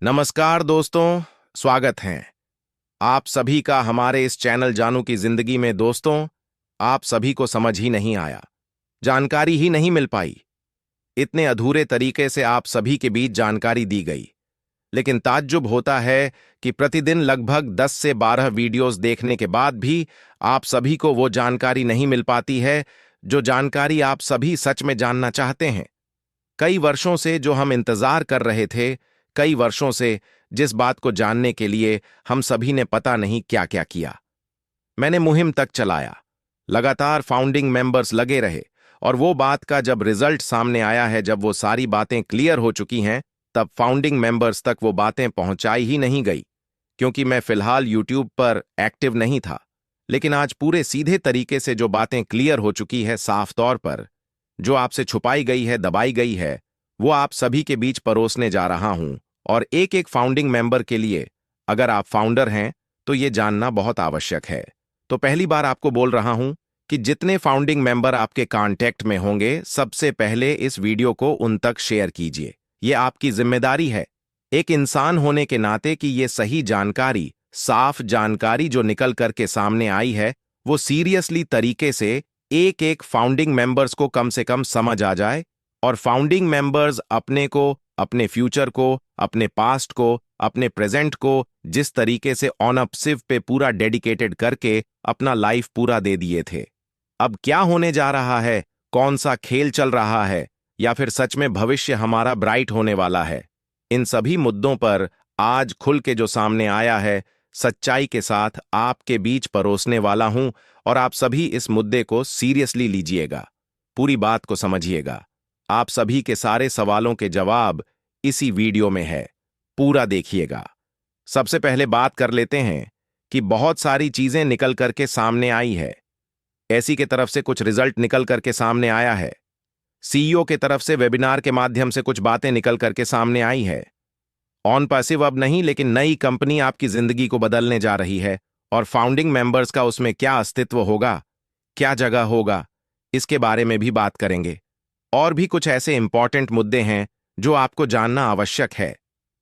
नमस्कार दोस्तों, स्वागत है आप सभी का हमारे इस चैनल जानू की जिंदगी में। दोस्तों, आप सभी को समझ ही नहीं आया, जानकारी ही नहीं मिल पाई। इतने अधूरे तरीके से आप सभी के बीच जानकारी दी गई, लेकिन ताज्जुब होता है कि प्रतिदिन लगभग 10 से 12 वीडियोस देखने के बाद भी आप सभी को वो जानकारी नहीं मिल पाती है जो जानकारी आप सभी सच में जानना चाहते हैं। कई वर्षों से जो हम इंतजार कर रहे थे, कई वर्षों से जिस बात को जानने के लिए हम सभी ने पता नहीं क्या क्या किया। मैंने मुहिम तक चलाया, लगातार फाउंडिंग मेंबर्स लगे रहे, और वो बात का जब रिजल्ट सामने आया है, जब वो सारी बातें क्लियर हो चुकी हैं, तब फाउंडिंग मेंबर्स तक वो बातें पहुंचाई ही नहीं गई, क्योंकि मैं फिलहाल यूट्यूब पर एक्टिव नहीं था। लेकिन आज पूरे सीधे तरीके से जो बातें क्लियर हो चुकी है, साफ तौर पर जो आपसे छुपाई गई है, दबाई गई है, वो आप सभी के बीच परोसने जा रहा हूं। और एक एक फाउंडिंग मेंबर के लिए, अगर आप फाउंडर हैं तो ये जानना बहुत आवश्यक है। तो पहली बार आपको बोल रहा हूं कि जितने फाउंडिंग मेंबर आपके कांटेक्ट में होंगे, सबसे पहले इस वीडियो को उन तक शेयर कीजिए। ये आपकी जिम्मेदारी है, एक इंसान होने के नाते, कि ये सही जानकारी, साफ जानकारी जो निकल करके सामने आई है, वो सीरियसली तरीके से एक एक फाउंडिंग मेंबर्स को कम से कम समझ आ जाए, और फाउंडिंग मेंबर्स अपने को, अपने फ्यूचर को, अपने पास्ट को, अपने प्रेजेंट को जिस तरीके से ऑनअपसिव पे पूरा डेडिकेटेड करके अपना लाइफ पूरा दे दिए थे, अब क्या होने जा रहा है, कौन सा खेल चल रहा है, या फिर सच में भविष्य हमारा ब्राइट होने वाला है, इन सभी मुद्दों पर आज खुल के जो सामने आया है, सच्चाई के साथ आपके बीच परोसने वाला हूं। और आप सभी इस मुद्दे को सीरियसली लीजिएगा, पूरी बात को समझिएगा। आप सभी के सारे सवालों के जवाब इसी वीडियो में है, पूरा देखिएगा। सबसे पहले बात कर लेते हैं कि बहुत सारी चीजें निकल करके सामने आई है। ऐसी के तरफ से कुछ रिजल्ट निकल करके सामने आया है, सीईओ के तरफ से वेबिनार के माध्यम से कुछ बातें निकल करके सामने आई है। ऑन पैसिव अब नहीं, लेकिन नई कंपनी आपकी जिंदगी को बदलने जा रही है, और फाउंडिंग मेंबर्स का उसमें क्या अस्तित्व होगा, क्या जगह होगा, इसके बारे में भी बात करेंगे। और भी कुछ ऐसे इंपॉर्टेंट मुद्दे हैं जो आपको जानना आवश्यक है।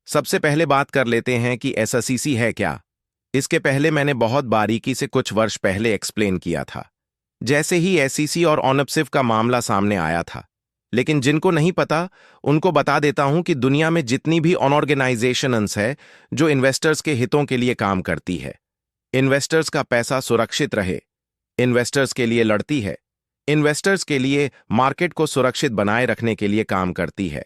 सबसे पहले बात कर लेते हैं कि एसईसी है क्या। इसके पहले मैंने बहुत बारीकी से कुछ वर्ष पहले एक्सप्लेन किया था, जैसे ही एसईसी और ऑनअपसिव का मामला सामने आया था। लेकिन जिनको नहीं पता, उनको बता देता हूं कि दुनिया में जितनी भी ऑर्गेनाइजेशंस है जो इन्वेस्टर्स के हितों के लिए काम करती है, इन्वेस्टर्स का पैसा सुरक्षित रहे, इन्वेस्टर्स के लिए लड़ती है, इन्वेस्टर्स के लिए मार्केट को सुरक्षित बनाए रखने के लिए काम करती है,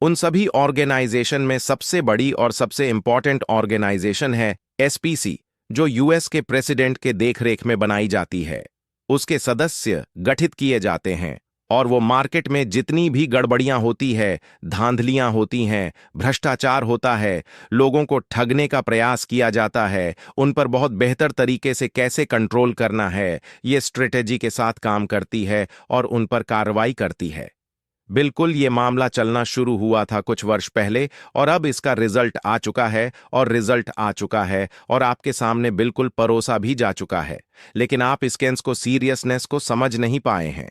उन सभी ऑर्गेनाइजेशन में सबसे बड़ी और सबसे इंपॉर्टेंट ऑर्गेनाइजेशन है एसपीसी, जो यूएस के प्रेसिडेंट के देखरेख में बनाई जाती है। उसके सदस्य गठित किए जाते हैं, और वो मार्केट में जितनी भी गड़बड़ियां होती है, धांधलियां होती हैं, भ्रष्टाचार होता है, लोगों को ठगने का प्रयास किया जाता है, उन पर बहुत बेहतर तरीके से कैसे कंट्रोल करना है, ये स्ट्रेटेजी के साथ काम करती है और उन पर कार्रवाई करती है। बिल्कुल ये मामला चलना शुरू हुआ था कुछ वर्ष पहले, और अब इसका रिजल्ट आ चुका है, और रिजल्ट आ चुका है और आपके सामने बिल्कुल परोसा भी जा चुका है। लेकिन आप इस केस को, सीरियसनेस को समझ नहीं पाए हैं।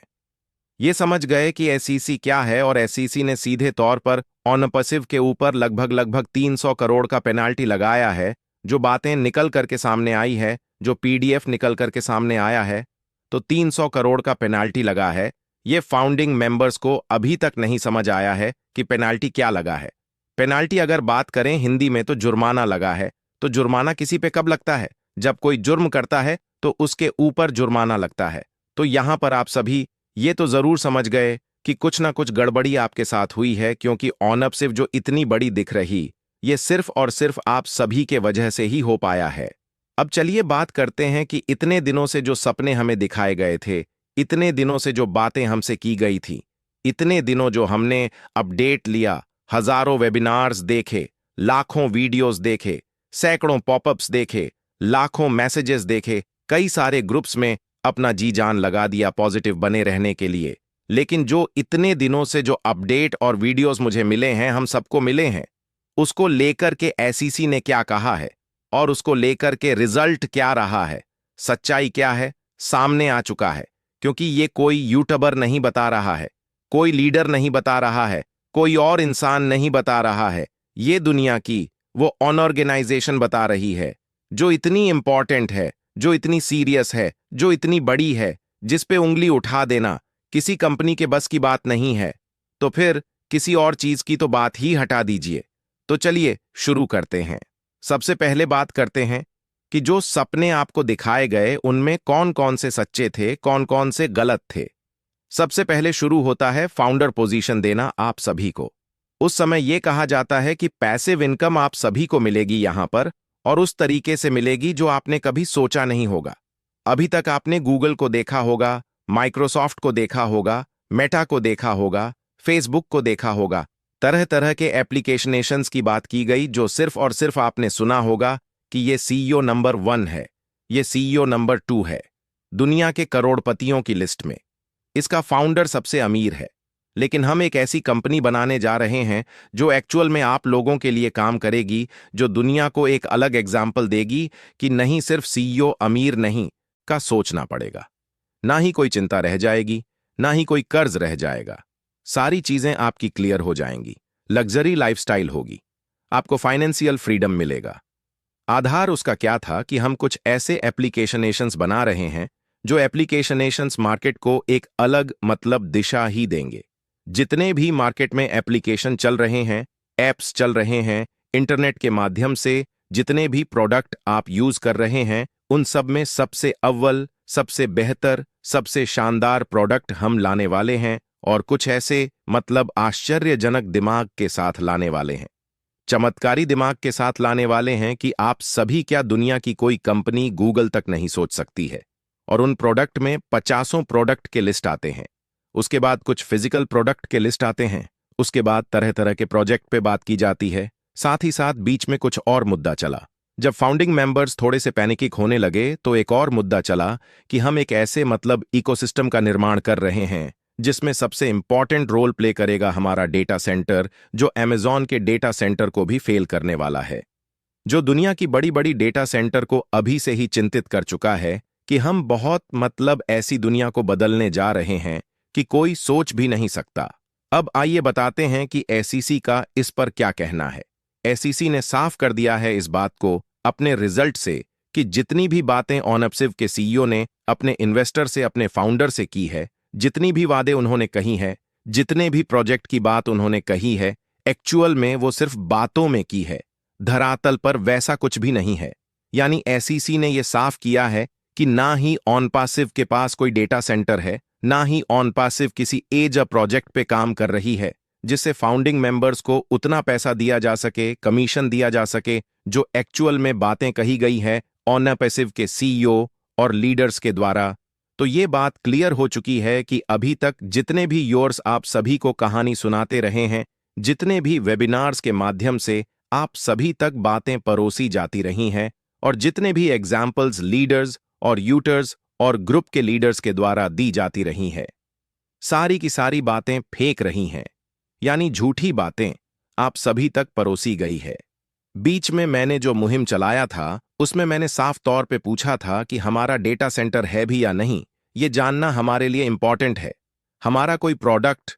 ये समझ गए कि एसईसी क्या है, और एसईसी ने सीधे तौर पर ऑनअपसिव के ऊपर लगभग 300 करोड़ का पेनाल्टी लगाया है। जो बातें निकल करके सामने आई है, जो पीडीएफ निकल करके सामने आया है, तो 300 करोड़ का पेनाल्टी लगा है। ये फाउंडिंग मेंबर्स को अभी तक नहीं समझ आया है कि पेनाल्टी क्या लगा है। पेनाल्टी अगर बात करें हिंदी में, तो जुर्माना लगा है। तो जुर्माना किसी पे कब लगता है? जब कोई जुर्म करता है तो उसके ऊपर जुर्माना लगता है। तो यहां पर आप सभी ये तो जरूर समझ गए कि कुछ ना कुछ गड़बड़ी आपके साथ हुई है, क्योंकि ऑनअपसिव जो इतनी बड़ी दिख रही, ये सिर्फ और सिर्फ आप सभी के वजह से ही हो पाया है। अब चलिए बात करते हैं कि इतने दिनों से जो सपने हमें दिखाए गए थे, इतने दिनों से जो बातें हमसे की गई थी, इतने दिनों जो हमने अपडेट लिया, हजारों वेबिनार्स देखे, लाखों वीडियोस देखे, सैकड़ों पॉपअप्स देखे, लाखों मैसेजेस देखे, कई सारे ग्रुप्स में अपना जी जान लगा दिया पॉजिटिव बने रहने के लिए। लेकिन जो इतने दिनों से जो अपडेट और वीडियोस मुझे मिले हैं, हम सबको मिले हैं, उसको लेकर के एसईसी ने क्या कहा है, और उसको लेकर के रिजल्ट क्या रहा है, सच्चाई क्या है, सामने आ चुका है। क्योंकि ये कोई यूट्यूबर नहीं बता रहा है, कोई लीडर नहीं बता रहा है, कोई और इंसान नहीं बता रहा है, ये दुनिया की वो ऑर्गेनाइजेशन बता रही है जो इतनी इंपॉर्टेंट है, जो इतनी सीरियस है, जो इतनी बड़ी है, जिस पे उंगली उठा देना किसी कंपनी के बस की बात नहीं है। तो फिर किसी और चीज की तो बात ही हटा दीजिए। तो चलिए शुरू करते हैं। सबसे पहले बात करते हैं कि जो सपने आपको दिखाए गए उनमें कौन कौन से सच्चे थे, कौन कौन से गलत थे। सबसे पहले शुरू होता है फाउंडर पोजीशन देना आप सभी को। उस समय यह कहा जाता है कि पैसिव इनकम आप सभी को मिलेगी यहां पर, और उस तरीके से मिलेगी जो आपने कभी सोचा नहीं होगा। अभी तक आपने गूगल को देखा होगा, माइक्रोसॉफ्ट को देखा होगा, मेटा को देखा होगा, फेसबुक को देखा होगा, तरह तरह के एप्लीकेशनेशंस की बात की गई जो सिर्फ और सिर्फ आपने सुना होगा कि ये सीईओ नंबर 1 है, ये सीईओ नंबर 2 है दुनिया के करोड़पतियों की लिस्ट में। इसका फाउंडर सबसे अमीर है। लेकिन हम एक ऐसी कंपनी बनाने जा रहे हैं जो एक्चुअल में आप लोगों के लिए काम करेगी, जो दुनिया को एक अलग एग्जाम्पल देगी कि नहीं सिर्फ सीईओ अमीर नहीं का सोचना पड़ेगा, ना ही कोई चिंता रह जाएगी, ना ही कोई कर्ज रह जाएगा। सारी चीजें आपकी क्लियर हो जाएंगी, लग्जरी लाइफस्टाइल होगी, आपको फाइनेंशियल फ्रीडम मिलेगा। आधार उसका क्या था कि हम कुछ ऐसे एप्लीकेशनेशंस बना रहे हैं जो एप्लीकेशनेशंस मार्केट को एक अलग मतलब दिशा ही देंगे। जितने भी मार्केट में एप्लीकेशन चल रहे हैं, एप्स चल रहे हैं, इंटरनेट के माध्यम से जितने भी प्रोडक्ट आप यूज कर रहे हैं, उन सब में सबसे अव्वल, सबसे बेहतर, सबसे शानदार प्रोडक्ट हम लाने वाले हैं, और कुछ ऐसे मतलब आश्चर्यजनक दिमाग के साथ लाने वाले हैं, चमत्कारी दिमाग के साथ लाने वाले हैं कि आप सभी क्या दुनिया की कोई कंपनी गूगल तक नहीं सोच सकती है। और उन प्रोडक्ट में 50 प्रोडक्ट के लिस्ट आते हैं, उसके बाद कुछ फिजिकल प्रोडक्ट के लिस्ट आते हैं, उसके बाद तरह तरह के प्रोजेक्ट पे बात की जाती है। साथ ही साथ बीच में कुछ और मुद्दा चला। जब फाउंडिंग मेंबर्स थोड़े से पैनिकिक होने लगे तो एक और मुद्दा चला कि हम एक ऐसे मतलब इकोसिस्टम का निर्माण कर रहे हैं जिसमें सबसे इंपॉर्टेंट रोल प्ले करेगा हमारा डेटा सेंटर, जो अमेजॉन के डेटा सेंटर को भी फेल करने वाला है, जो दुनिया की बड़ी बड़ी डेटा सेंटर को अभी से ही चिंतित कर चुका है कि हम बहुत मतलब ऐसी दुनिया को बदलने जा रहे हैं कि कोई सोच भी नहीं सकता। अब आइए बताते हैं कि एसईसी का इस पर क्या कहना है। एसईसी ने साफ कर दिया है इस बात को अपने रिजल्ट से कि जितनी भी बातें ऑनअपसिव के सीईओ ने अपने इन्वेस्टर से, अपने फाउंडर से की है, जितनी भी वादे उन्होंने कही है, जितने भी प्रोजेक्ट की बात उन्होंने कही है, एक्चुअल में वो सिर्फ बातों में की है, धरातल पर वैसा कुछ भी नहीं है। यानी एसईसी ने यह साफ किया है कि ना ही ऑनपासिव के पास कोई डेटा सेंटर है, ना ही ऑनपासिव किसी एज अ प्रोजेक्ट पे काम कर रही है जिससे फाउंडिंग मेंबर्स को उतना पैसा दिया जा सके, कमीशन दिया जा सके जो एक्चुअल में बातें कही गई है ऑनपासिव के सीईओ और लीडर्स के द्वारा। तो ये बात क्लियर हो चुकी है कि अभी तक जितने भी योर्स आप सभी को कहानी सुनाते रहे हैं, जितने भी वेबिनार्स के माध्यम से आप सभी तक बातें परोसी जाती रही हैं, और जितने भी एग्जाम्पल्स लीडर्स और यूटर्स और ग्रुप के लीडर्स के द्वारा दी जाती रही है, सारी की सारी बातें फेंक रही हैं, यानी झूठी बातें आप सभी तक परोसी गई है। बीच में मैंने जो मुहिम चलाया था उसमें मैंने साफ तौर पे पूछा था कि हमारा डेटा सेंटर है भी या नहीं, ये जानना हमारे लिए इंपॉर्टेंट है। हमारा कोई प्रोडक्ट